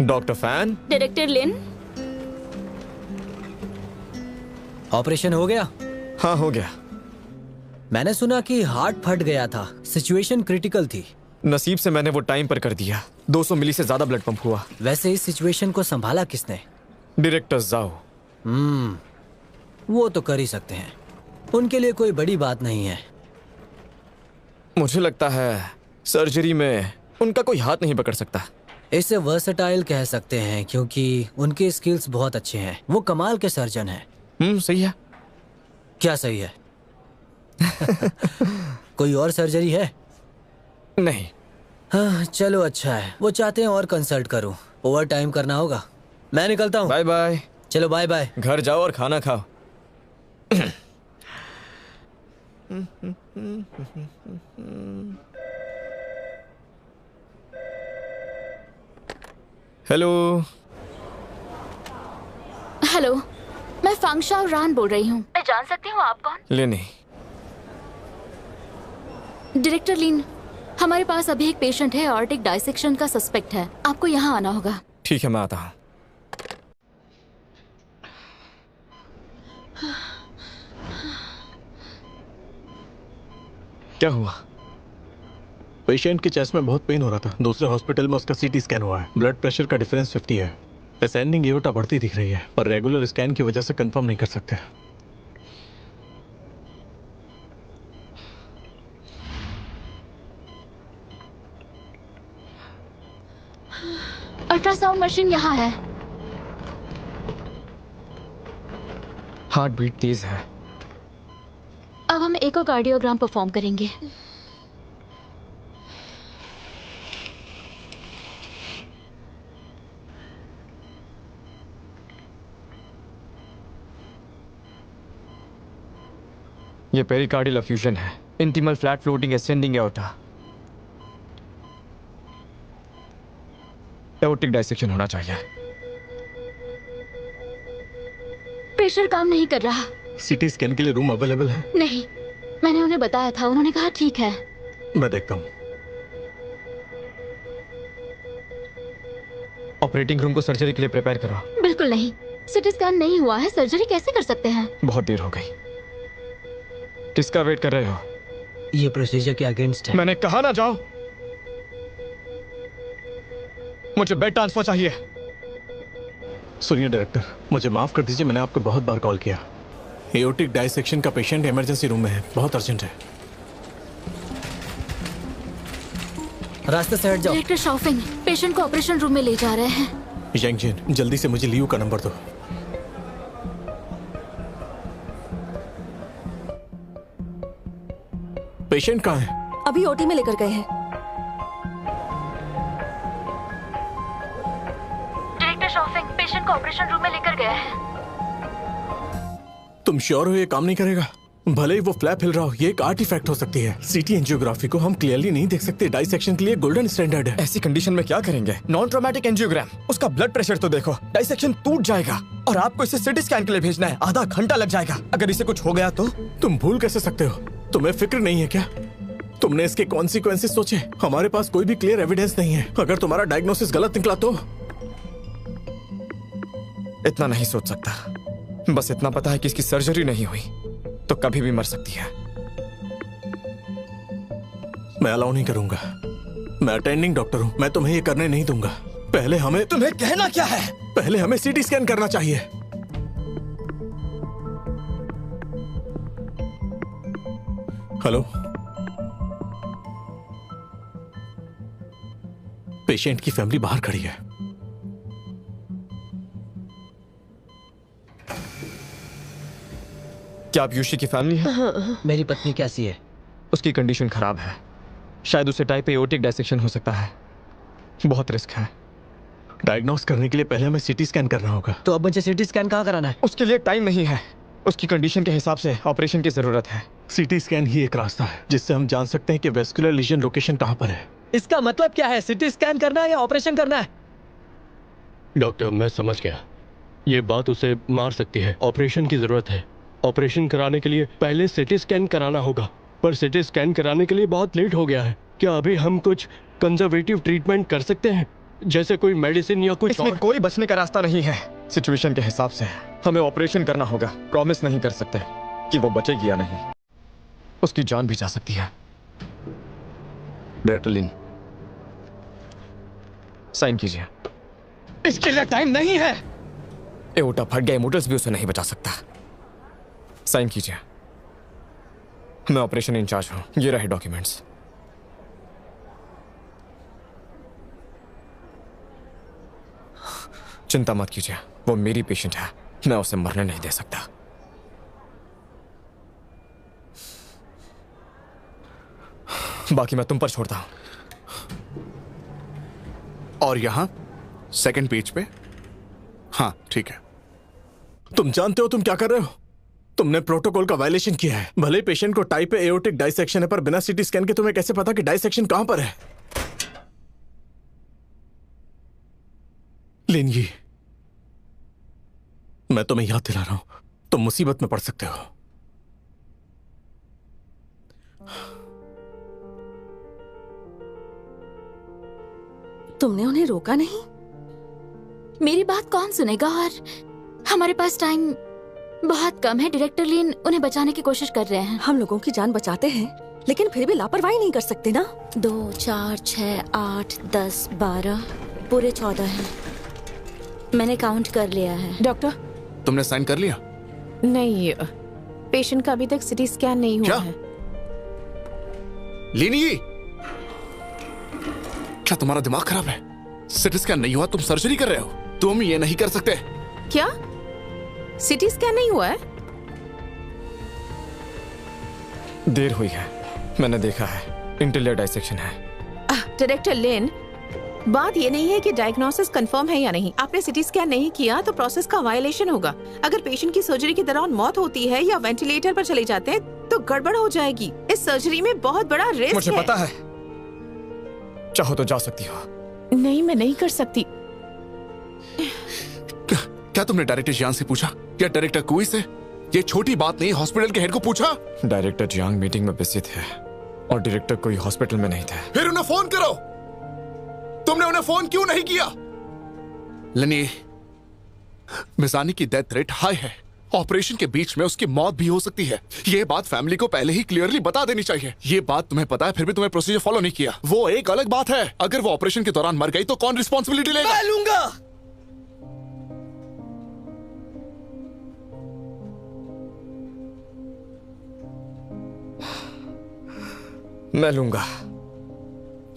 Doctor fan. Director लिन। Operation हो गया? हाँ हो गया। मैंने सुना कि हार्ट फट गया था, सिचुएशन क्रिटिकल थी। नसीब से मैंने वो टाइम पर कर दिया। 200 मिली से ज्यादा ब्लड पंप हुआ। वैसे इस सिचुएशन को संभाला किसने? डायरेक्टर जाओ। वो तो कर ही सकते हैं, उनके लिए कोई बड़ी बात नहीं है। मुझे लगता है सर्जरी में उनका कोई हाथ नहीं पकड़ सकता। इसे वर्सेटाइल कह सकते हैं क्योंकि उनके स्किल्स बहुत अच्छे हैं। वो कमाल के सर्जन हैं। सही है। क्या सही है? कोई और सर्जरी है? नहीं। हाँ चलो अच्छा है। वो चाहते हैं और कंसल्ट करूं। ओवर टाइम करना होगा। मैं निकलता हूँ। Bye bye. चलो बाय बाय। घर जाओ और खाना खाओ। हेलो। हेलो, मैं फांगशाओ रान बोल रही हूँ। मैं जान सकती हूँ आप कौन? लेनी। डायरेक्टर लिन, हमारे पास अभी एक पेशेंट है, ऑर्टिक डाइसेक्शन का सस्पेक्ट है। आपको यहाँ आना होगा। ठीक है मैं आता हूँ। क्या हुआ? पेशेंट के चेस्ट में बहुत पेन हो रहा था। दूसरे हॉस्पिटल में उसका सीटी स्कैन हुआ है। ब्लड प्रेशर का डिफरेंस 50 है। असेंडिंग एओर्टा बढ़ती दिख रही है, पर रेगुलर स्कैन की वजह से कंफर्म नहीं कर सकते। अल्ट्रासाउंड मशीन यहाँ है। हार्ट बीट तेज है। अब हम इकोकार्डियोग्राम परफॉर्म करेंगे। ये पेरिकार्डियल एफ्यूजन है। Intimal flat floating ascending aorta. Aortic dissection होना चाहिए। प्रेशर काम नहीं कर रहा। सीटी स्कैन के लिए रूम अवेलेबल है? नहीं, मैंने उन्हें बताया था, उन्होंने कहा ठीक है। मैं देखता हूँ। ऑपरेटिंग रूम को सर्जरी के लिए प्रिपेयर करो। बिल्कुल नहीं, सिटी स्कैन नहीं हुआ है, सर्जरी कैसे कर सकते हैं? बहुत देर हो गई। किसका वेट कर रहे हो? ये प्रोसीजर के अगेंस्ट है। मैंने कहा ना जाओ। मुझे बेड ट्रांसफर चाहिए। सुनिए डायरेक्टर, मुझे माफ कर दीजिए, मैंने आपको बहुत बार कॉल किया। एओर्टिक डाइसेक्शन का पेशेंट इमरजेंसी रूम में है, बहुत अर्जेंट है। रास्ते से हट जाओ। डायरेक्टर शाओफिंग पेशेंट को ऑपरेशन रूम में ले जा रहे हैं। यंगजिन, जल्दी से मुझे लियू का नंबर दो। पेशेंट कहाँ है? अभी ओटी में लेकर गए हैं। डायरेक्टर शाओफिंग पेशेंट को ऑपरेशन रूम में लेकर गया है। तुम श्योर हो ये काम नहीं करेगा? भले ही वो फ्लैप हिल रहा हो, ये एक आर्टिफैक्ट हो सकती है। सीटी एंजियोग्राफी को हम क्लियरली नहीं देख सकते। डाइसेक्शन के लिए गोल्डन स्टैंडर्ड है। ऐसी कंडीशन में क्या करेंगे? Non traumatic angiogram. उसका ब्लड प्रेशर तो देखो, डाइसेक्शन टूट जाएगा। और आपको इसे सिटी स्कैन के लिए भेजना है, आधा घंटा लग जाएगा। अगर इसे कुछ हो गया तो? तुम भूल कैसे सकते हो? तुम्हें फिक्र नहीं है क्या? तुमने इसके कॉन्सिक्वेंसेस सोचे? हमारे पास कोई भी क्लियर एविडेंस नहीं है। अगर तुम्हारा डायग्नोसिस गलत निकला तो? इतना नहीं सोच सकता। बस इतना पता है कि इसकी सर्जरी नहीं हुई तो कभी भी मर सकती है। मैं अलाउ नहीं करूंगा। मैं अटेंडिंग डॉक्टर हूं, मैं तुम्हें ये करने नहीं दूंगा। पहले हमें तुम्हें कहना क्या है? पहले हमें सीटी स्कैन करना चाहिए। हेलो, पेशेंट की फैमिली बाहर खड़ी है। क्या आप यूशी की फैमिली है? मेरी पत्नी कैसी है? उसकी कंडीशन खराब है। शायद उसे टाइप एओर्टिक डाइसेक्शन हो सकता है। बहुत रिस्क है। डायग्नोस करने के लिए पहले हमें सीटी स्कैन करना होगा। तो अब मुझे सीटी स्कैन कहाँ कराना है? उसके लिए टाइम नहीं है। उसकी कंडीशन के हिसाब से ऑपरेशन की जरूरत है। सीटी स्कैन ही एक रास्ता है जिससे हम जान सकते हैं कि वेस्कुलर लीजन लोकेशन कहां पर है। इसका मतलब क्या है? सीटी स्कैन करना है या ऑपरेशन करना है? डॉक्टर, मैं समझ गया। ये बात उसे मार सकती है। ऑपरेशन की जरूरत है। ऑपरेशन कराने के लिए पहले सीटी स्कैन कराना होगा, पर सीटी स्कैन कराने के लिए बहुत लेट हो गया है। क्या अभी हम कुछ कंजर्वेटिव ट्रीटमेंट कर सकते हैं? जैसे कोई मेडिसिन या कुछ इसमें और? कोई बचने का रास्ता नहीं है। सिचुएशन के हिसाब से हमें ऑपरेशन करना होगा। प्रॉमिस नहीं कर सकते कि वो बचेगी या नहीं। उसकी जान भी जा सकती है। डेटलिन, साइन कीजिए। इसके लिए टाइम नहीं है। एओर्टा फट गया, मोटर्स भी उसे नहीं बचा सकता। साइन कीजिए। मैं ऑपरेशन इंचार्ज हूं। ये रहे डॉक्यूमेंट्स। चिंता मत कीजिए, वो मेरी पेशेंट है। मैं उसे मरने नहीं दे सकता। बाकी मैं तुम पर छोड़ता हूं। और यहां सेकंड पेज पे। हाँ ठीक है। तुम जानते हो तुम क्या कर रहे हो? तुमने प्रोटोकॉल का वायलेशन किया है। भले पेशेंट को टाइप ए एओर्टिक डाइसेक्शन है, पर बिना सीटी स्कैन के तुम्हें कैसे पता कि डाइसेक्शन कहां पर है? लिनगी, मैं तुम्हें याद दिला रहा हूं, तुम मुसीबत में पड़ सकते हो। तुमने उन्हें रोका नहीं? मेरी बात कौन सुनेगा, और हमारे पास टाइम बहुत कम है। डायरेक्टर लिन उन्हें बचाने की कोशिश कर रहे हैं। हम लोगों की जान बचाते हैं, लेकिन फिर भी लापरवाही नहीं कर सकते ना। 2, 4, 6, 8, 10, 12 पूरे 14 हैं। मैंने काउंट कर लिया है। डॉक्टर, तुमने साइन कर लिया? नहीं, पेशेंट का अभी तक सिटी स्कैन नहीं हुआ क्या? है। लिनगी, क्या तुम्हारा दिमाग खराब है? सिटी स्कैन नहीं हुआ, तुम सर्जरी कर रहे हो। तुम ये नहीं कर सकते। क्या सिटी स्कैन नहीं हुआ है? देर हुई है, मैंने देखा है। इंटेलियर डाइसेक्शन है। डायरेक्टर लिन, बात ये नहीं है कि डायग्नोसिस कंफर्म है या नहीं। आपने सिटी स्कैन नहीं किया तो प्रोसेस का वायलेशन होगा। अगर पेशेंट की सर्जरी के दौरान मौत होती है या वेंटिलेटर पर चले जाते हैं तो गड़बड़ हो जाएगी। इस सर्जरी में बहुत बड़ा रिस्क है। मुझे पता है। चाहो तो जा सकती हो। नहीं, मैं नहीं कर सकती। क्या तुमने डायरेक्टर जियांग से पूछा या डायरेक्टर कुई से? ये छोटी बात नहीं, हॉस्पिटल के हेड को पूछा। डायरेक्टर जियांग मीटिंग में बिजी थे और डायरेक्टर कोई हॉस्पिटल में नहीं थे। फिर उन्हें फोन करो। तुमने उन्हें फोन क्यों नहीं किया? लनी, मिजानी की डेथ रेट हाई है। ऑपरेशन के बीच में उसकी मौत भी हो सकती है। ये बात फैमिली को पहले ही क्लियरली बता देनी चाहिए। ये बात तुम्हें पता है, फिर भी तुम्हें प्रोसीजर फॉलो नहीं किया। वो एक अलग बात है। अगर वो ऑपरेशन के दौरान मर गई तो कौन रिस्पॉन्सिबिलिटी लेगा? मैं लूंगा। मैं लूंगा।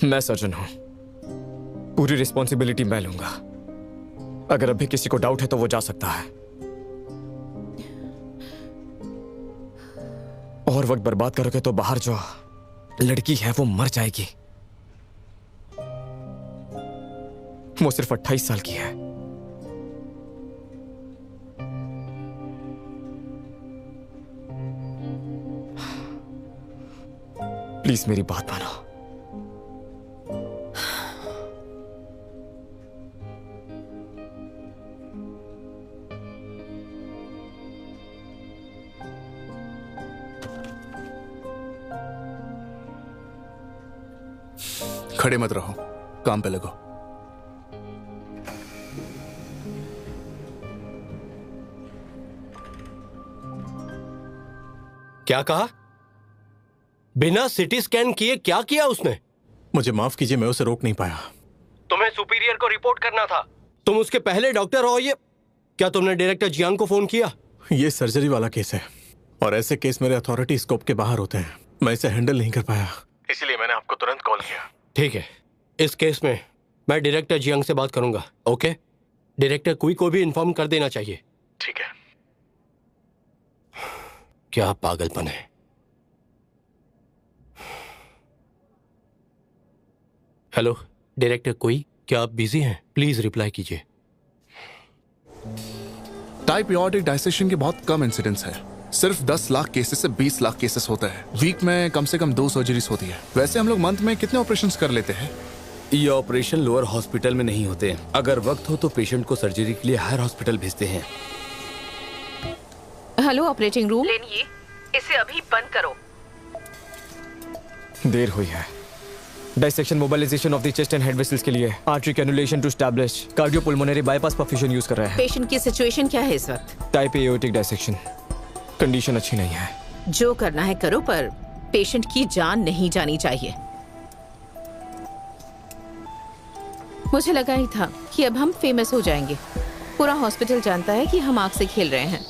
मैं सर्जन हूं, पूरी रिस्पॉन्सिबिलिटी मैं लूंगा। अगर अभी किसी को डाउट है तो वो जा सकता है। और वक्त बर्बाद करोगे तो बाहर जो लड़की है वो मर जाएगी। वो सिर्फ 28 साल की है। प्लीज मेरी बात मानो। खड़े मत रहो, काम पे लगो। क्या कहा? बिना सिटी स्कैन किए क्या किया उसने? मुझे माफ कीजिए, मैं उसे रोक नहीं पाया। तुम्हें सुपीरियर को रिपोर्ट करना था। तुम उसके पहले डॉक्टर हो। ये क्या तुमने डायरेक्टर जियांग को फोन किया? ये सर्जरी वाला केस है और ऐसे केस मेरे अथॉरिटी स्कोप के बाहर होते हैं। मैं इसे हैंडल नहीं कर पाया, इसलिए मैंने आपको तुरंत कॉल किया। ठीक है, इस केस में मैं डायरेक्टर जियांग से बात करूंगा। ओके, डायरेक्टर कुई को भी इन्फॉर्म कर देना चाहिए। ठीक है। क्या पागलपन है। हेलो डायरेक्टर कुई, क्या आप बिजी हैं? प्लीज रिप्लाई कीजिए। टाइप एओर्टिक डाइसेक्शन के बहुत कम इंसिडेंट्स है। सिर्फ 10 लाख केसेस से 20 लाख केसेस होते हैं। वीक में कम से कम 2 सर्जरीज होती है। वैसे हम लोग मंथ में कितने ऑपरेशंस कर लेते हैं? ये ऑपरेशन लोअर हॉस्पिटल में नहीं होते। अगर वक्त हो तो पेशेंट को सर्जरी के लिए हायर हॉस्पिटल भेजते हैं। Hello operating room. इसे अभी बंद करो। देर हुई है, dissection mobilization of the chest and head vessels के लिए artery cannulation to establish cardiopulmonary bypass perfusion use कर रहे हैं। पेशेंट की सिचुएशन क्या है इस वक्त? Type A aortic dissection, condition अच्छी नहीं है। जो करना है करो, पर पेशेंट की जान नहीं जानी चाहिए। मुझे लगा ही था कि अब हम फेमस हो जाएंगे। पूरा हॉस्पिटल जानता है कि हम आग से खेल रहे हैं।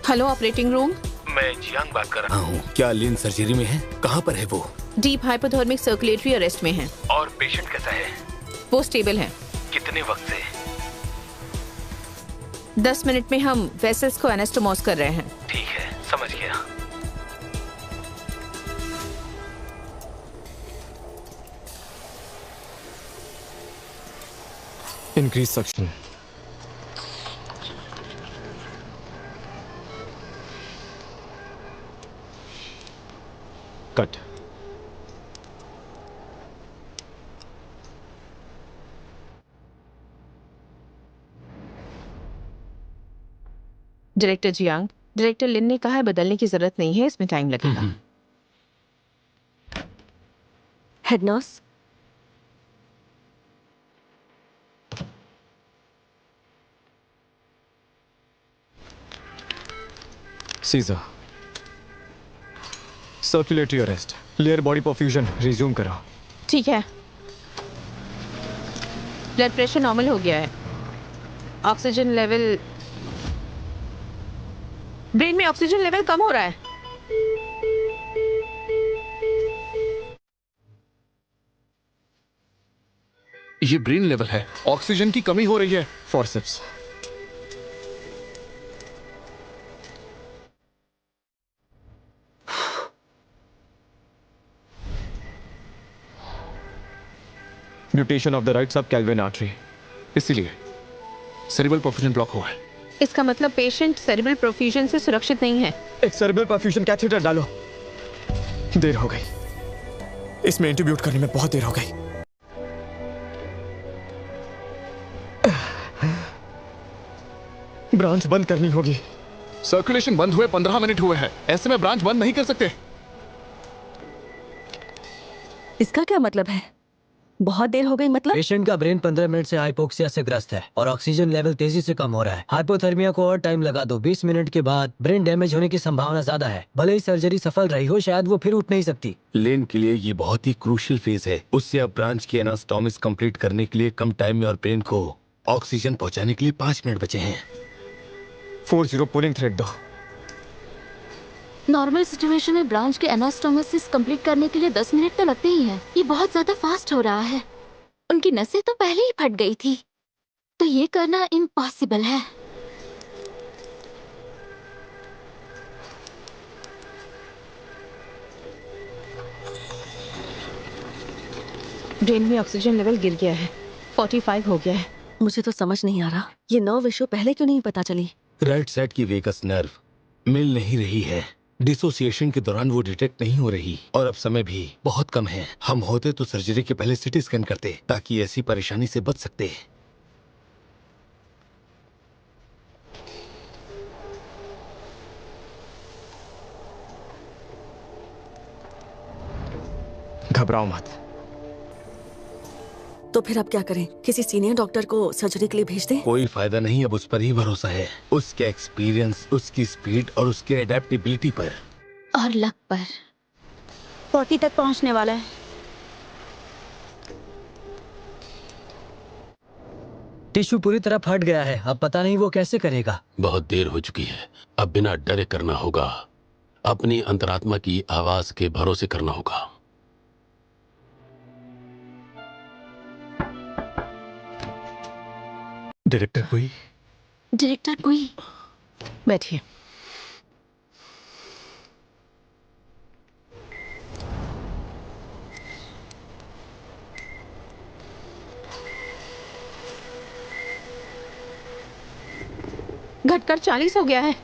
Hello operating room. मैं जियांग बात कर रहा हूँ। क्या लिन सर्जरी में है? कहाँ पर है वो? डीप हाइपोथर्मिक सर्कुलेटरी अरेस्ट में है। और पेशेंट कैसा है? वो स्टेबल है। कितने वक्त से? 10 मिनट में हम वेसल्स को एनास्टोमोस कर रहे हैं। ठीक है, समझ गया। Increase suction. Cut. Director Jiang, director Lin ने कहा है बदलने की जरूरत नहीं है, इसमें टाइम लगेगा। Head nurse, seizure, circulatory arrest, lower body perfusion resume करो। ठीक है। ब्लड प्रेशर नॉर्मल हो गया है। ऑक्सीजन लेवल, ब्रेन में ऑक्सीजन लेवल कम हो रहा है। ये ब्रेन लेवल है, ऑक्सीजन की कमी हो रही है। Forceps. Mutation of the right सब कैल्विन आर्टरी, इसीलिए सेरिब्रल परफ्यूजन ब्लॉक हुआ है। इसका मतलब पेशेंट सेरिब्रल परफ्यूजन से सुरक्षित नहीं है। एक सेरिब्रल परफ्यूजन कैथेटर डालो। देर हो गई, इसमें इंट्रीब्यूट करने में बहुत देर हो गई। ब्रांच बंद करनी होगी। सर्कुलेशन बंद हुए 15 मिनट हुए हैं, ऐसे में ब्रांच बंद नहीं कर सकते। इसका क्या मतलब है? बहुत देर हो गई मतलब? पेशेंट का ब्रेन 15 मिनट से हाइपोक्सिया से ग्रस्त है और ऑक्सीजन लेवल तेजी से कम हो रहा है। हाइपोथर्मिया को और टाइम लगा दो, 20 मिनट के बाद ब्रेन डैमेज होने की संभावना ज्यादा है। भले ही सर्जरी सफल रही हो, शायद वो फिर उठ नहीं सकती। लेन के लिए ये बहुत ही क्रूशियल फेज है। उससे अब ब्रांच की एनास्टोमिस कंप्लीट करने के लिए कम टाइम में और ब्रेन को ऑक्सीजन पहुंचाने के लिए 5 मिनट बचे हैं। 40 पुलिंग थ्रेड दो। नॉर्मल सिचुएशन में ब्रांच के एनास्टोमोसिस कंप्लीट करने के लिए 10 मिनट तो लगते ही हैं। ये बहुत ज्यादा फास्ट हो रहा है। उनकी नसें तो पहले ही फट गई थी, तो ये करना इम्पॉसिबल है। ब्रेन में ऑक्सीजन लेवल गिर गया है, 45 हो गया है। मुझे तो समझ नहीं आ रहा, ये नर्व इश्यू पहले क्यों नहीं पता चली? राइट साइड की वेगस नर्व मिल नहीं रही है। डिसोसिएशन के दौरान वो डिटेक्ट नहीं हो रही और अब समय भी बहुत कम है। हम होते तो सर्जरी के पहले सिटी स्कैन करते ताकि ऐसी परेशानी से बच सकते। घबराओ मत। तो फिर अब क्या करें? किसी सीनियर डॉक्टर को सर्जरी के लिए भेज दें? कोई फायदा नहीं, अब उस पर ही भरोसा है। उसके एक्सपीरियंस, उसकी स्पीड और उसके एडेप्टेबिलिटी पर और लक पर। 40 तक पहुंचने वाला है। टिश्यू पूरी तरह फट गया है, अब पता नहीं वो कैसे करेगा। बहुत देर हो चुकी है, अब बिना डरे करना होगा। अपनी अंतरात्मा की आवाज के भरोसे करना होगा। डायरेक्टर कोई? डायरेक्टर कोई? बैठिए। घटकर 40 हो गया है।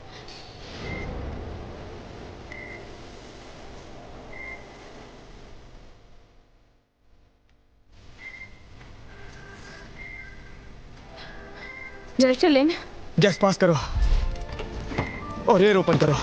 डायरेक्टर लिन, गैस पास करो और एयर ओपन करो।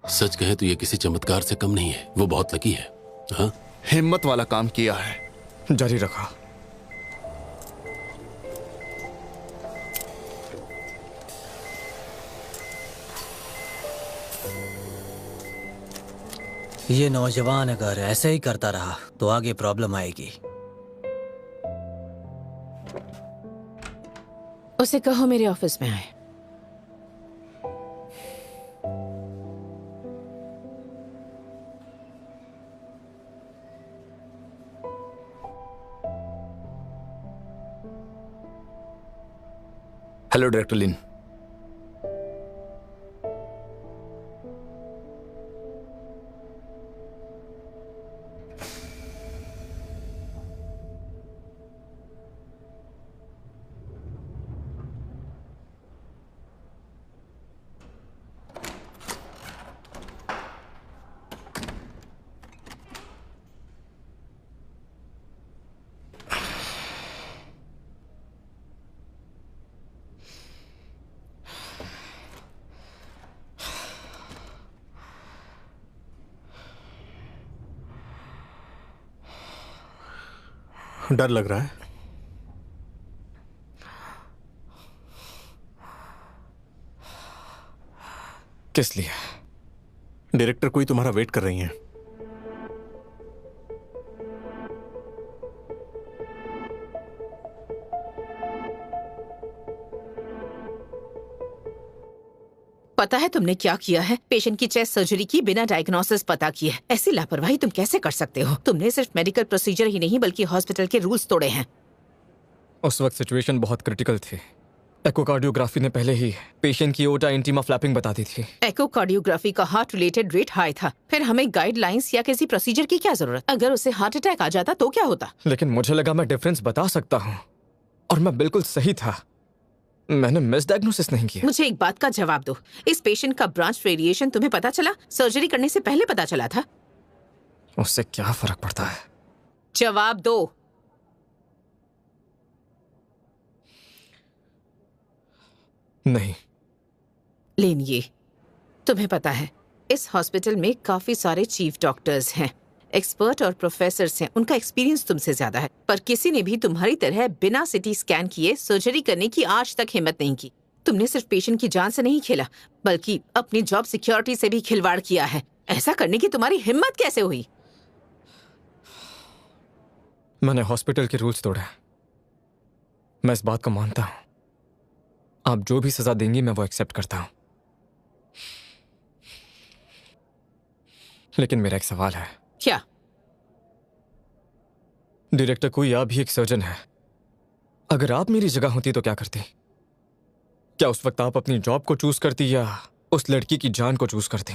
सच कहे तो ये किसी चमत्कार से कम नहीं है। वो बहुत लकी है। हाँ, हिम्मत वाला काम किया है। जारी रखा। ये नौजवान अगर ऐसे ही करता रहा तो आगे प्रॉब्लम आएगी। उसे कहो मेरे ऑफिस में आए। हेलो डायरेक्टर लिन। डर लग रहा है। किस लिए? डायरेक्टर कोई तुम्हारा वेट कर रही हैं। पता है तुमने क्या किया है? पेशेंट की चेस्ट सर्जरी की बिना डायग्नोसिस पता किए। ऐसी लापरवाही तुम कैसे कर सकते हो? तुमने सिर्फ मेडिकल प्रोसीजर ही नहीं बल्कि हॉस्पिटल के रूल्स तोड़े हैं। उस वक्त सिचुएशन बहुत क्रिटिकल थी। एकोकार्डियोग्राफी ने पहले ही पेशेंट की ओटा इंटीमा फ्लैपिंग बता दी थी। एकोकार्डियोग्राफी का हार्ट रिलेटेड रेट हाई था। फिर हमें गाइडलाइंस या किसी प्रोसीजर की क्या जरूरत? अगर उसे हार्ट अटैक आ जाता तो क्या होता? लेकिन मुझे लगा मैं डिफरेंस बता सकता हूँ और मैं बिल्कुल सही था। मैंने मिसडायग्नोसिस नहीं किया। मुझे एक बात का जवाब दो। इस पेशेंट का ब्रांच वेरिएशन तुम्हें पता चला? सर्जरी करने से पहले पता चला था? उससे क्या फर्क पड़ता है? जवाब दो। नहीं। लेन, ये तुम्हें पता है इस हॉस्पिटल में काफी सारे चीफ डॉक्टर्स हैं, एक्सपर्ट और प्रोफेसर्स हैं। उनका एक्सपीरियंस तुमसे ज्यादा है, पर किसी ने भी तुम्हारी तरह बिना सिटी स्कैन किए सर्जरी करने की आज तक हिम्मत नहीं की। तुमने सिर्फ पेशेंट की जान से नहीं खेला बल्कि अपनी जॉब सिक्योरिटी से भी खिलवाड़ किया है। ऐसा करने की तुम्हारी हिम्मत कैसे हुई? मैंने हॉस्पिटल के रूल्स तोड़े। मैं इस बात को मानता हूं। आप जो भी सजा देंगी मैं वो एक्सेप्ट करता हूं। लेकिन मेरा एक सवाल है। क्या? डायरेक्टर कोई आप भी एक सर्जन है। अगर आप मेरी जगह होती तो क्या करती? क्या उस वक्त आप अपनी जॉब को चूज करती या उस लड़की की जान को चूज करती?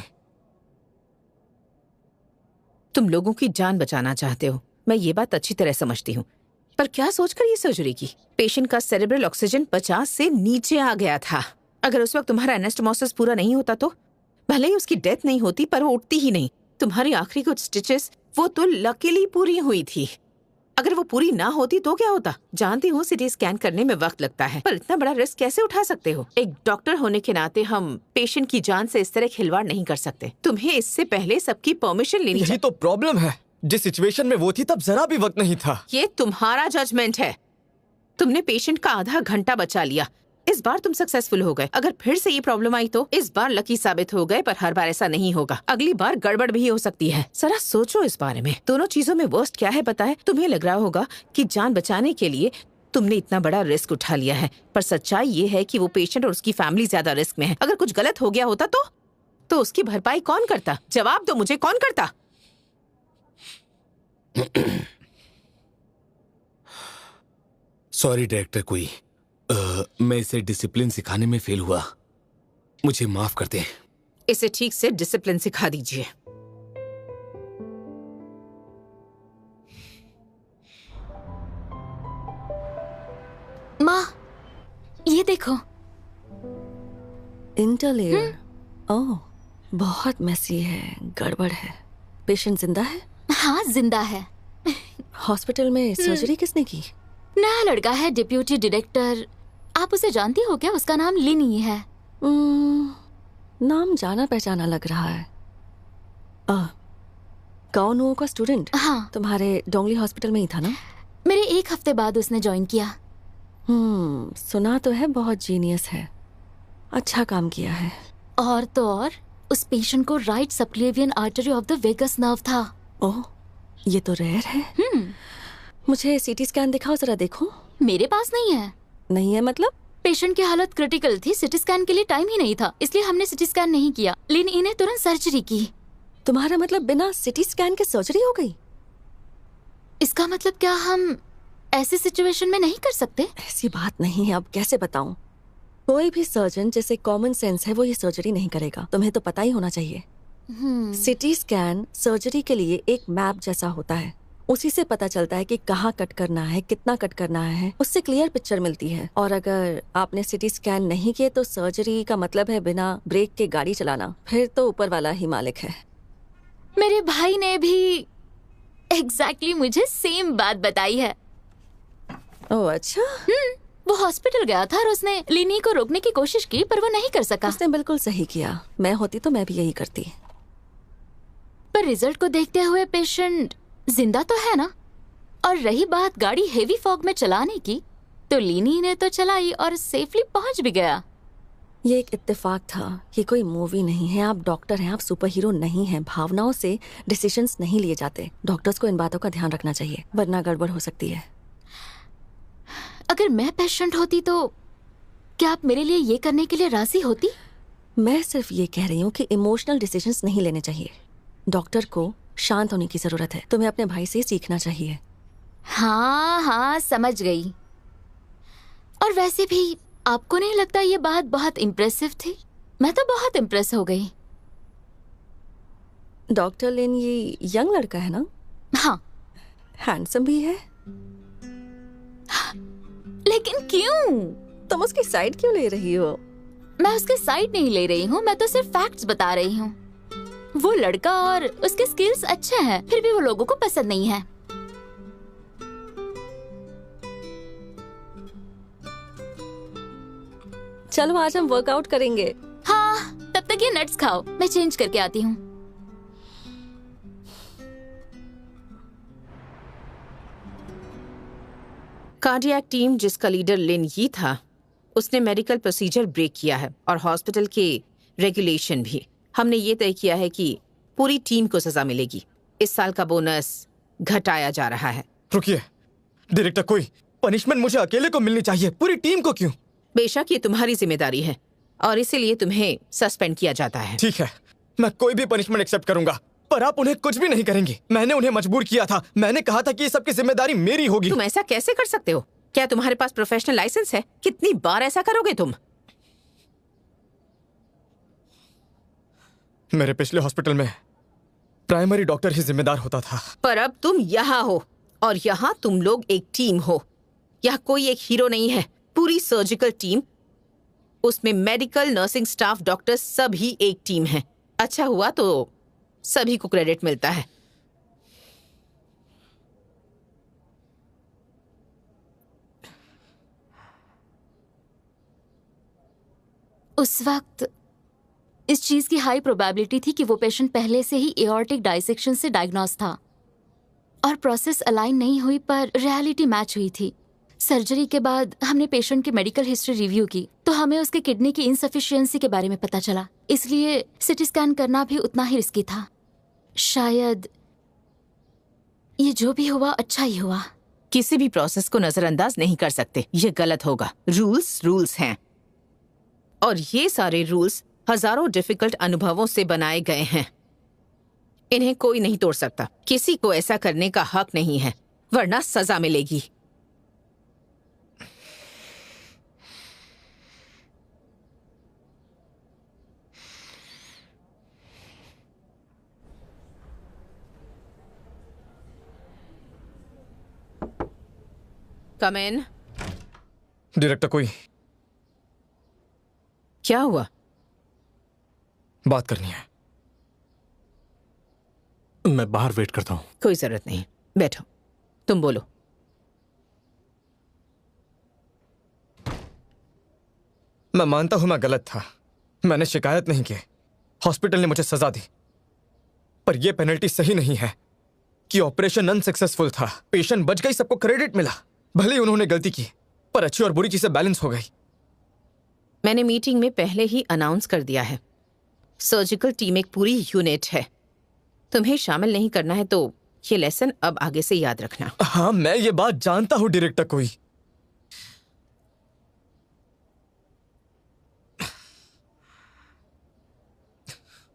तुम लोगों की जान बचाना चाहते हो, मैं ये बात अच्छी तरह समझती हूँ, पर क्या सोचकर ये सर्जरी की? पेशेंट का सेरेब्रल ऑक्सीजन 50 से नीचे आ गया था। अगर उस वक्त तुम्हारा एनास्टोमोसिस पूरा नहीं होता तो भले ही उसकी डेथ नहीं होती पर वो उठती ही नहीं। तुम्हारी आखिरी कुछ स्टिचेस वो तो लकीली पूरी हुई थी। अगर वो पूरी ना होती तो क्या होता? जानती हूँ सिटी स्कैन करने में वक्त लगता है, पर इतना बड़ा रिस्क कैसे उठा सकते हो? एक डॉक्टर होने के नाते हम पेशेंट की जान से इस तरह खिलवाड़ नहीं कर सकते। तुम्हें इससे पहले सबकी परमिशन लेनी चाहिए। यही तो प्रॉब्लम है। जिस सिचुएशन में वो थी तब जरा भी वक्त नहीं था। ये तुम्हारा जजमेंट है। तुमने पेशेंट का आधा घंटा बचा लिया। इस बार तुम सक्सेसफुल हो गए। अगर फिर से ये प्रॉब्लम आई तो इस बार लकी साबित हो गए, पर हर बार ऐसा नहीं होगा। अगली बार गड़बड़ भी हो सकती है। जरा सोचो इस बारे में। दोनों चीजों में वर्स्ट क्या है पता है? तुम्हें लग रहा होगा कि जान बचाने के लिए तुमने इतना बड़ा रिस्क उठा लिया है, पर सच्चाई ये है कि वो पेशेंट और उसकी फैमिली ज्यादा रिस्क में है। अगर कुछ गलत हो गया होता तो उसकी भरपाई कौन करता? जवाब दो मुझे, कौन करता? सॉरी डायरेक्टर कोई, मैं इसे डिसिप्लिन सिखाने में फेल हुआ। मुझे माफ कर दें। इसे ठीक से डिसिप्लिन सिखा दीजिए। माँ, ये देखो। इंटरलेयर। ओह, बहुत मेसी है, गड़बड़ है। पेशेंट जिंदा है? हाँ, जिंदा है। हॉस्पिटल में सर्जरी किसने की? नया लड़का है, डिप्यूटी डायरेक्टर। आप उसे जानती हो क्या? उसका नाम लिन ही है। नाम जाना पहचाना लग रहा है। गाओनुओ का स्टूडेंट? हाँ। तुम्हारे डोंगली हॉस्पिटल में ही था ना? मेरे 1 हफ्ते बाद उसने ज्वाइन किया। सुना तो है बहुत जीनियस है। अच्छा काम किया है। और तो और, उस पेशेंट को right subclavian artery of the vagus nerve था। ओह, ये तो रेयर है। मुझे सीटी स्कैन दिखाओ, जरा देखूं। मेरे पास नहीं है। नहीं है मतलब? पेशेंट की हालत क्रिटिकल थी, सिटी स्कैन के लिए टाइम ही नहीं था, इसलिए हमने सिटी स्कैन नहीं किया। लिन ई ने तुरंत सर्जरी की। तुम्हारा मतलब बिना सिटी स्कैन के सर्जरी हो गई? इसका मतलब क्या हम ऐसी सिचुएशन में नहीं कर सकते? ऐसी बात नहीं है, अब कैसे बताऊं? कोई भी सर्जन जैसे कॉमन सेंस है वो ये सर्जरी नहीं करेगा। तुम्हें तो पता ही होना चाहिए। सिटी स्कैन सर्जरी के लिए एक मैप जैसा होता है। उसी से पता चलता है कि कहाँ कट करना है, कितना कट करना है, उससे क्लियर पिक्चर मिलती है। और अगर आपने सिटी स्कैन नहीं किए तो सर्जरी का मतलब है बिना ब्रेक के गाड़ी चलाना। फिर तो ऊपर वाला ही मालिक है। मेरे भाई ने भी एग्जैक्टली मुझे सेम बात बताई है। ओह अच्छा। वो हॉस्पिटल गया था और उसने लिनी को रोकने की कोशिश की, पर वो नहीं कर सका। उसने बिल्कुल सही किया। मैं होती तो मैं भी यही करती। पर रिजल्ट को देखते हुए पेशेंट जिंदा तो है ना? और रही बात गाड़ी हेवी फॉग में चलाने की, तो लिनी ने तो चलाई और सेफली पहुंच भी गया। ये एक इत्तेफाक था। ये कोई मूवी नहीं है। आप डॉक्टर हैं, आप सुपर हीरो नहीं हैं। भावनाओं से डिसीजंस नहीं लिए जाते। डॉक्टर्स को इन बातों का ध्यान रखना चाहिए, वरना गड़बड़ हो सकती है। अगर मैं पेशेंट होती तो क्या आप मेरे लिए ये करने के लिए राजी होती? मैं सिर्फ ये कह रही हूँ कि इमोशनल डिसीजंस नहीं लेने चाहिए। डॉक्टर को शांत होने की जरूरत है। तुम्हें अपने भाई से सीखना चाहिए। हाँ, समझ गई। और वैसे भी आपको नहीं लगता ये बात बहुत इम्प्रेसिव थी? मैं तो बहुत इम्प्रेस हो गई। डॉक्टर लिन ये यंग लड़का है ना? हाँ। हैंडसम भी है। लेकिन क्यों? तुम उसकी साइड क्यों ले रही हो? मैं उसकी साइड नहीं ले रही हूँ, मैं तो सिर्फ फैक्ट्स बता रही हूँ। वो लड़का और उसके स्किल्स अच्छे हैं, फिर भी वो लोगों को पसंद नहीं है। चलो आज हम वर्कआउट करेंगे। हाँ, तब तक ये नट्स खाओ, मैं चेंज करके आती हूँ। कार्डियक टीम जिसका लीडर लिन यी था, उसने मेडिकल प्रोसीजर ब्रेक किया है और हॉस्पिटल के रेगुलेशन भी। हमने ये तय किया है कि पूरी टीम को सजा मिलेगी। इस साल का बोनस घटाया जा रहा है। रुकिए डायरेक्टर, कोई पनिशमेंट मुझे अकेले को मिलनी चाहिए, पूरी टीम को क्यों? बेशक ये तुम्हारी जिम्मेदारी है और इसीलिए तुम्हें सस्पेंड किया जाता है। ठीक है, मैं कोई भी पनिशमेंट एक्सेप्ट करूंगा, पर आप उन्हें कुछ भी नहीं करेंगे। मैंने उन्हें मजबूर किया था। मैंने कहा था कि ये सबकी जिम्मेदारी मेरी होगी। तुम ऐसा कैसे कर सकते हो? क्या तुम्हारे पास प्रोफेशनल लाइसेंस है? कितनी बार ऐसा करोगे तुम? मेरे पिछले हॉस्पिटल में प्राइमरी डॉक्टर ही जिम्मेदार होता था। पर अब तुम यहाँ हो और यहाँ तुम लोग एक टीम हो। यहाँ कोई एक हीरो नहीं है, पूरी सर्जिकल टीम, उसमें मेडिकल, नर्सिंग स्टाफ, डॉक्टर सभी एक टीम है। अच्छा हुआ तो सभी को क्रेडिट मिलता है। उस वक्त इस चीज की हाई प्रोबेबिलिटी थी कि वो पेशेंट पहले से ही एओर्टिक डाइसेक्शन से डायग्नोस था और प्रोसेस अलाइन नहीं हुई, पर रियलिटी मैच हुई थी। सर्जरी के बाद हमने पेशेंट की मेडिकल हिस्ट्री रिव्यू की तो हमें उसके किडनी की इनसफिशिएंसी के बारे में पता चला। इसलिए सिटी स्कैन करना भी उतना ही रिस्की था। शायद ये जो भी हुआ अच्छा ही हुआ। किसी भी प्रोसेस को नजरअंदाज नहीं कर सकते, ये गलत होगा। रूल्स हैं और ये सारे रूल्स हजारों डिफिकल्ट अनुभवों से बनाए गए हैं। इन्हें कोई नहीं तोड़ सकता। किसी को ऐसा करने का हक नहीं है, वरना सजा मिलेगी। कम इन। डायरेक्टर कोई क्या हुआ? बात करनी है। मैं बाहर वेट करता हूँ। कोई जरूरत नहीं, बैठो, तुम बोलो। मैं मानता हूं मैं गलत था, मैंने शिकायत नहीं की, हॉस्पिटल ने मुझे सजा दी, पर यह पेनल्टी सही नहीं है कि ऑपरेशन अनसक्सेसफुल था, पेशेंट बच गई, सबको क्रेडिट मिला। भले ही उन्होंने गलती की, पर अच्छी और बुरी चीजें बैलेंस हो गई। मैंने मीटिंग में पहले ही अनाउंस कर दिया है, सर्जिकल टीम एक पूरी यूनिट है, तुम्हें शामिल नहीं करना है तो ये लेसन अब आगे से याद रखना। हाँ, मैं ये बात जानता हूं डायरेक्टर कोई।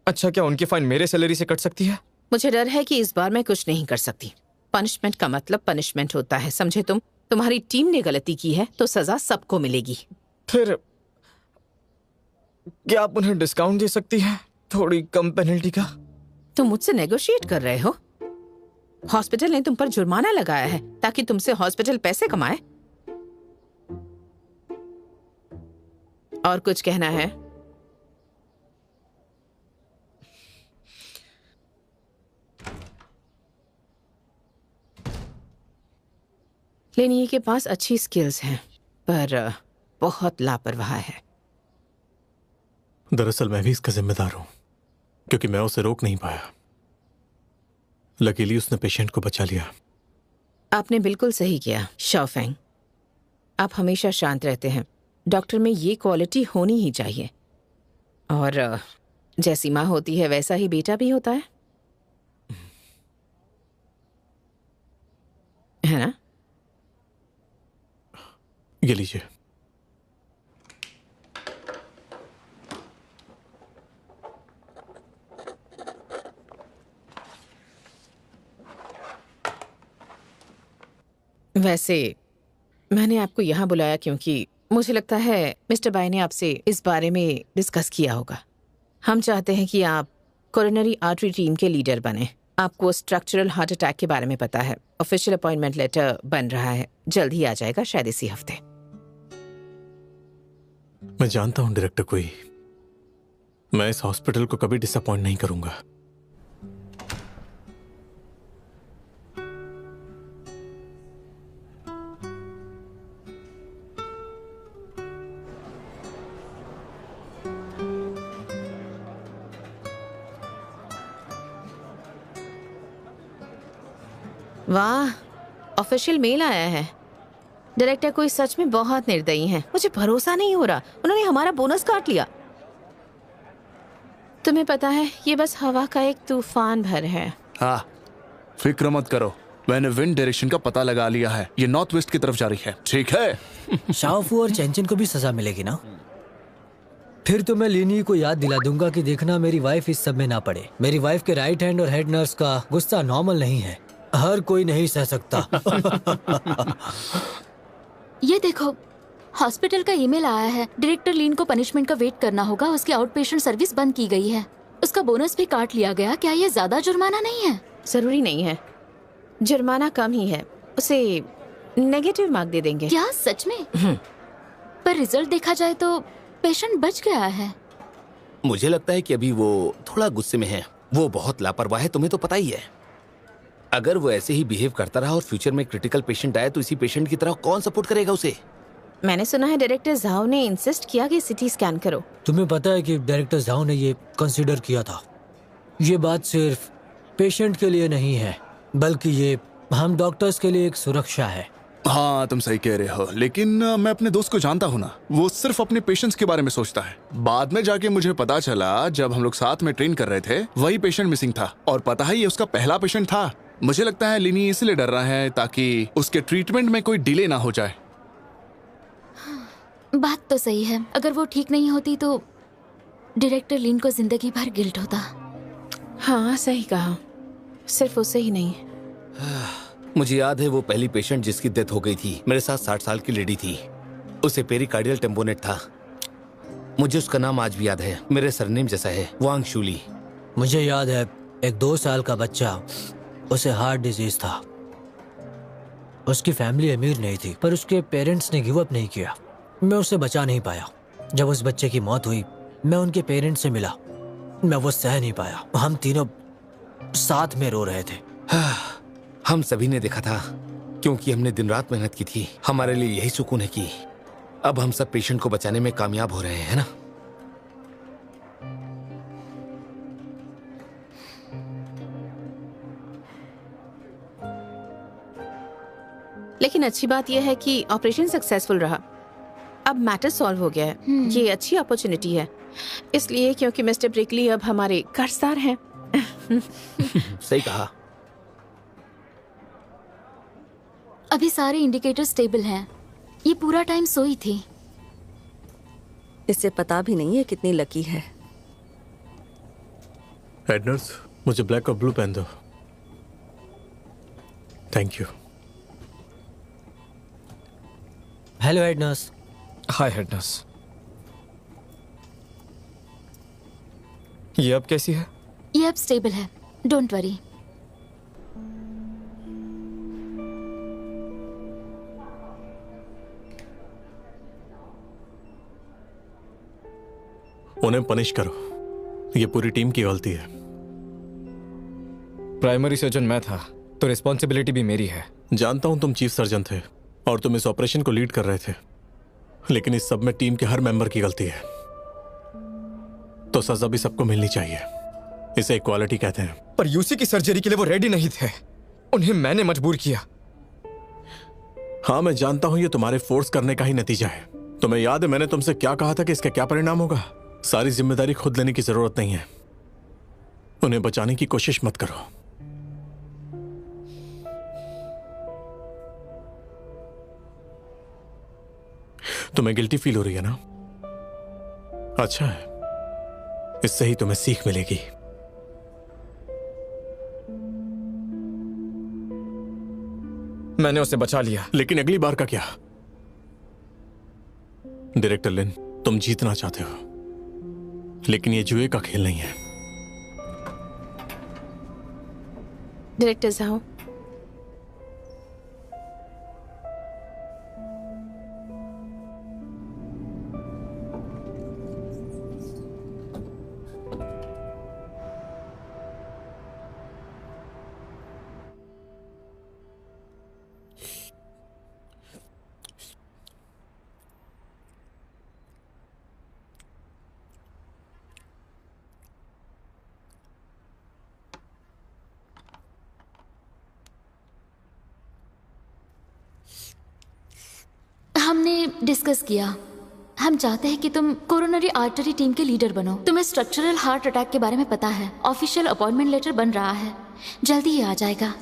अच्छा, क्या उनकी फाइन मेरे सैलरी से कट सकती है? मुझे डर है कि इस बार मैं कुछ नहीं कर सकती। पनिशमेंट का मतलब पनिशमेंट होता है, समझे तुम? तुम्हारी टीम ने गलती की है तो सजा सबको मिलेगी। फिर क्या आप उन्हें डिस्काउंट दे सकती हैं, थोड़ी कम पेनल्टी का? तुम मुझसे नेगोशिएट कर रहे हो? हॉस्पिटल ने तुम पर जुर्माना लगाया है ताकि तुमसे हॉस्पिटल पैसे कमाए। और कुछ कहना है? लेनिए के पास अच्छी स्किल्स हैं पर बहुत लापरवाह है। दरअसल मैं भी इसका जिम्मेदार हूं, क्योंकि मैं उसे रोक नहीं पाया। लकीली उसने पेशेंट को बचा लिया। आपने बिल्कुल सही किया शाओफेंग। आप हमेशा शांत रहते हैं, डॉक्टर में ये क्वालिटी होनी ही चाहिए। और जैसी माँ होती है वैसा ही बेटा भी होता है ना? ये लीजिए। वैसे मैंने आपको यहाँ बुलाया क्योंकि मुझे लगता है मिस्टर बाई ने आपसे इस बारे में डिस्कस किया होगा। हम चाहते हैं कि आप कोरोनरी आर्टरी टीम के लीडर बने। आपको स्ट्रक्चरल हार्ट अटैक के बारे में पता है। ऑफिशियल अपॉइंटमेंट लेटर बन रहा है, जल्द ही आ जाएगा, शायद इसी हफ्ते। मैं जानता हूं डायरेक्टर कोई, मैं इस हॉस्पिटल को कभी डिसअपॉइंट नहीं करूंगा। वाह, ऑफिशियल मेल आया है। डायरेक्टर कोई सच में बहुत निर्दयी हैं। मुझे भरोसा नहीं हो रहा, उन्होंने हमारा बोनस काट लिया। तुम्हें पता है ये बस हवा का एक तूफान भर है। हाँ, फिक्र मत करो, मैंने विंड डायरेक्शन का पता लगा लिया है, ये नॉर्थ वेस्ट की तरफ जा रही है। ठीक है। शाओफू और चेंचन को भी सजा मिलेगी ना? फिर तो मैं लिनी को याद दिला दूंगा कि देखना मेरी वाइफ इस सब में ना पड़े। मेरी वाइफ के राइट हैंड और हेड नर्स का गुस्सा नॉर्मल नहीं है, हर कोई नहीं सह सकता। ये देखो, हॉस्पिटल का ईमेल आया है। डायरेक्टर लीन को पनिशमेंट का वेट करना होगा, उसकी आउट पेशेंट सर्विस बंद की गई है, उसका बोनस भी काट लिया गया। क्या ये ज्यादा जुर्माना नहीं है? जरूरी नहीं है, जुर्माना कम ही है, उसे नेगेटिव मार्क दे देंगे। क्या सच में? पर रिजल्ट देखा जाए तो पेशेंट बच गया है। मुझे लगता है कि अभी वो थोड़ा गुस्से में है, वो बहुत लापरवाह है, तुम्हें तो पता ही है। अगर वो ऐसे ही बिहेव करता रहा और फ्यूचर में क्रिटिकल पेशेंट आए तो इसी पेशेंट की तरह कौन सपोर्ट करेगा उसे? मैंने सुना है डायरेक्टर झाओ ने इंसिस्ट किया कि सिटी स्कैन करो। तुम्हें पता है कि डायरेक्टर झाओ ने ये कंसीडर किया था। ये बात सिर्फ पेशेंट के लिए नहीं है, बल्कि ये हम डॉक्टर्स के लिए एक सुरक्षा है। हाँ, तुम सही कह रहे हो, लेकिन मैं अपने दोस्त को जानता हूँ ना, वो सिर्फ अपने पेशेंट्स के बारे में सोचता है। बाद में जाके मुझे पता चला, जब हम लोग साथ में ट्रेन कर रहे थे, वही पेशेंट मिसिंग था। और पता है, ये उसका पहला पेशेंट था। मुझे लगता है लिनी इसलिए डर रहा है ताकि उसके ट्रीटमेंट में कोई डिले ना हो जाए। बात तो सही है, अगर वो ठीक नहीं होती तो डायरेक्टर लीन को जिंदगी भर गिल्ट होता। हाँ, सही कहा, सिर्फ उसे ही नहीं। मुझे याद है वो पहली पेशेंट जिसकी डेथ हो गई थी, मेरे साथ 60 साल की लेडी थी, उसे पेरिकार्डियल टेम्पोनेट था। मुझे उसका नाम आज भी याद है, मेरे सरनेम जैसा है, वांग शूली। मुझे याद है एक 2 साल का बच्चा, उसे हार्ट डिजीज था, उसकी फैमिली अमीर नहीं थी, पर उसके पेरेंट्स ने गिव अप नहीं किया। मैं उसे बचा नहीं पाया। जब उस बच्चे की मौत हुई, मैं उनके पेरेंट्स से मिला। मैं वो सह नहीं पाया। हम तीनों साथ में रो रहे थे। हम सभी ने देखा था, क्योंकि हमने दिन रात मेहनत की थी। हमारे लिए यही सुकून है कि अब हम सब पेशेंट को बचाने में कामयाब हो रहे हैं, है ना? लेकिन अच्छी बात यह है कि ऑपरेशन सक्सेसफुल रहा। अब मैटर सॉल्व हो गया है। ये अच्छी अपॉर्चुनिटी है, इसलिए क्योंकि मिस्टर ब्रिकली अब हमारे कर्जदार हैं। सही कहा। अभी सारे इंडिकेटर स्टेबल हैं। ये पूरा टाइम सोई थी। इसे पता भी नहीं है कितनी लकी है। हेड नर्स, मुझे ब्लैक और ब्लू पहन दो। Thank you. Hello head nurse. Hi head nurse. ये अब कैसी है? ये अब स्टेबल है, डोंट वरी। उन्हें पनिश करो। ये पूरी टीम की गलती है। प्राइमरी सर्जन मैं था, तो रिस्पॉन्सिबिलिटी भी मेरी है। जानता हूं तुम चीफ सर्जन थे और तुम इस ऑपरेशन को लीड कर रहे थे, लेकिन इस सब में टीम के हर मेंबर की गलती है, तो सजा भी सबको मिलनी चाहिए। इसे इक्वालिटी कहते हैं। पर यूसी की सर्जरी के लिए वो रेडी नहीं थे। उन्हें मैंने मजबूर किया। हाँ, मैं जानता हूं ये तुम्हारे फोर्स करने का ही नतीजा है। तुम्हें याद है मैंने तुमसे क्या कहा था कि इसका क्या परिणाम होगा? सारी जिम्मेदारी खुद लेने की जरूरत नहीं है। उन्हें बचाने की कोशिश मत करो। तुम्हें गिल्टी फील हो रही है ना? अच्छा है, इससे ही तुम्हें सीख मिलेगी। मैंने उसे बचा लिया। लेकिन अगली बार का क्या? डायरेक्टर लिन, तुम जीतना चाहते हो, लेकिन ये जुए का खेल नहीं है। डायरेक्टर साहब, हमने डिस्कस किया। हम चाहते हैं कि तुम कोरोनरी आर्टरी टीम के लीडर बनो। तुम्हें स्ट्रक्चरल हार्ट अटैक के बारे में पता है। ऑफिशियल अपॉइंटमेंट लेटर बन रहा है, जल्दी ही आ जाएगा।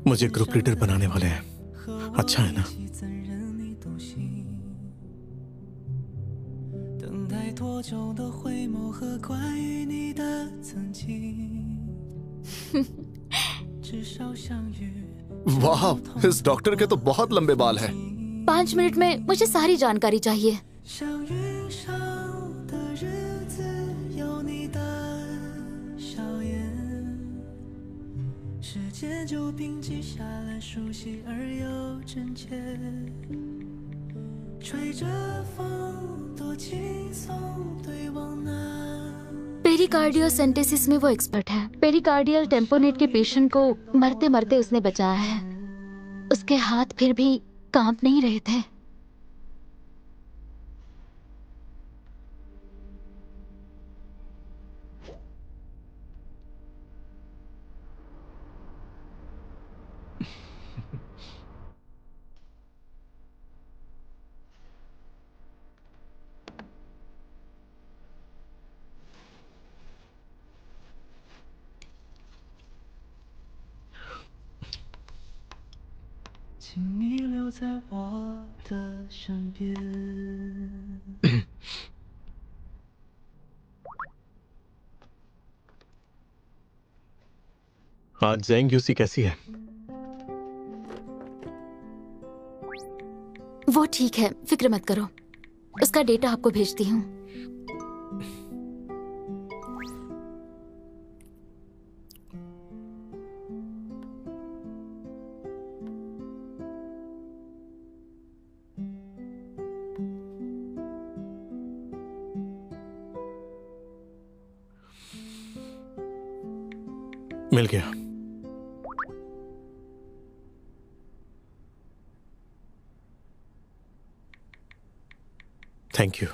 मुझे ग्रुप लीडर बनाने वाले हैं, अच्छा है ना? वाह, इस डॉक्टर के तो बहुत लंबे बाल हैं। 5 मिनट में मुझे सारी जानकारी चाहिए। पेरिकार्डियोसेंटेसिस में वो एक्सपर्ट है। पेरिकार्डियल टेम्पोनेट के पेशेंट को मरते मरते उसने बचाया है। उसके हाथ फिर भी कांप नहीं रहे थे। आज जेंग यूसी कैसी है? वो ठीक है, फिक्र मत करो। उसका डेटा आपको भेजती हूँ। मिल गया। Thank you.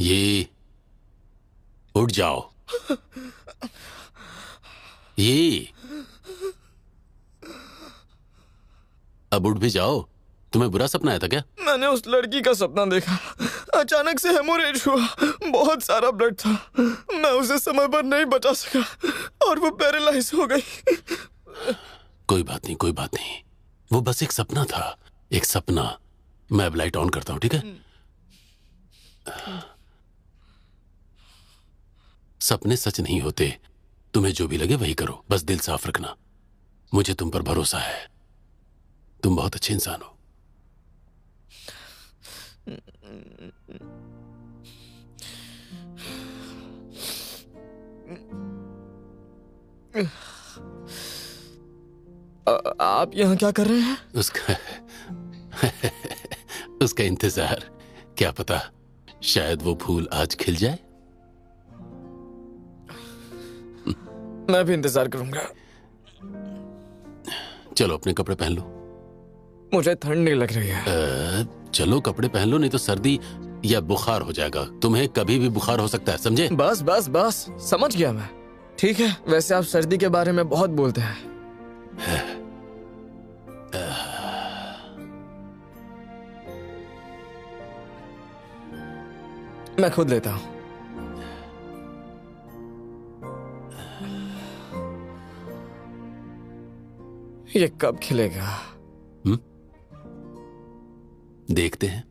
ये उठ जाओ। ये अब उठ भी जाओ। तुम्हें बुरा सपना आया था क्या? मैंने उस लड़की का सपना देखा। अचानक से हेमोरेज हुआ, बहुत सारा ब्लड था। मैं उसे समय पर नहीं बचा सका और वो पैरालाइज हो गई। कोई बात नहीं, कोई बात नहीं। वो बस एक सपना था, एक सपना। मैं अब लाइट ऑन करता हूं, ठीक है? सपने सच नहीं होते। तुम्हें जो भी लगे वही करो, बस दिल साफ रखना। मुझे तुम पर भरोसा है। तुम बहुत अच्छे इंसान हो। आप यहाँ क्या कर रहे हैं? उसका उसका इंतजार। क्या पता, शायद वो फूल आज खिल जाए। मैं भी इंतजार करूंगा। चलो अपने कपड़े पहन लो। मुझे ठंड नहीं लग रही है। चलो कपड़े पहन लो, नहीं तो सर्दी या बुखार हो जाएगा। तुम्हें कभी भी बुखार हो सकता है, समझे? बस बस बस, समझ गया मैं। ठीक है, वैसे आप सर्दी के बारे में बहुत बोलते हैं। मैं खुद लेता हूं। ये कब खिलेगा? देखते हैं।